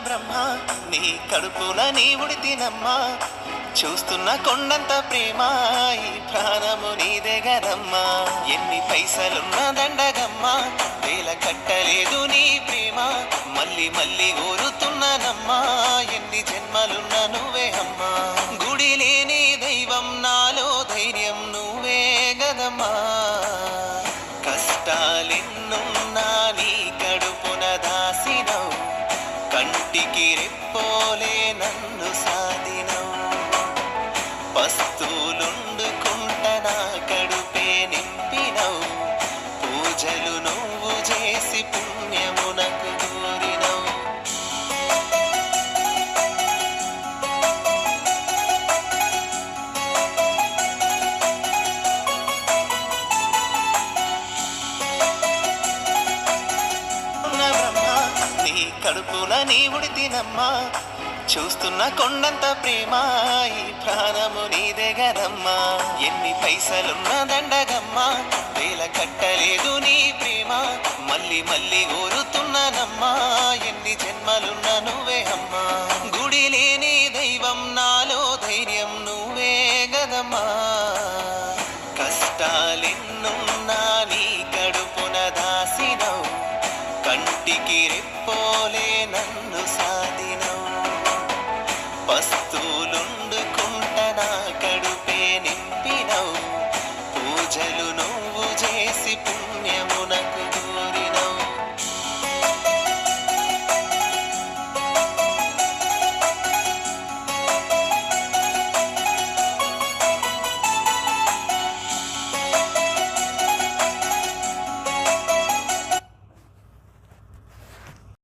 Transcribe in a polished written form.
బ్రహ్మ నీ కడుపుల నీ ఉడితినమ్మా చూస్తున్న కొండంత ప్రేమ ఈ ప్రాణము నీదే గదమ్మా ఎన్ని పైసలున్న దండగమ్మా వేల కట్టలేదు నీ ప్రేమ మళ్ళీ మళ్ళీ కోరుతున్నానమ్మా ఎన్ని జన్మలున్న నువ్వే అమ్మా గుడి లేని దైవం నాలో ధైర్యం నువ్వే గదమ్మా కష్టాలెన్నున్నా నీ కడుపున దాసినవు కంటికి రెప్పోలే నన్ను సాధినవు పస్తులుండుకుంట నా కడుపే నింపినవు పూజలు నువ్వు చేసి పుణ్యమునకు కోరినవు బ్రహ్మ నీ కడుపుల నీ ఉడితినమ్మా చూస్తున్న కొండంత ప్రేమ ఈ ప్రాణము నీదే గదమ్మా ఎన్ని పైసలున్న దండగమ్మా వేల కట్టలేదు నీ ప్రేమ మళ్ళీ మళ్ళీ కోరుతున్నానమ్మా ఎన్ని జన్మలున్న నువ్వే అమ్మా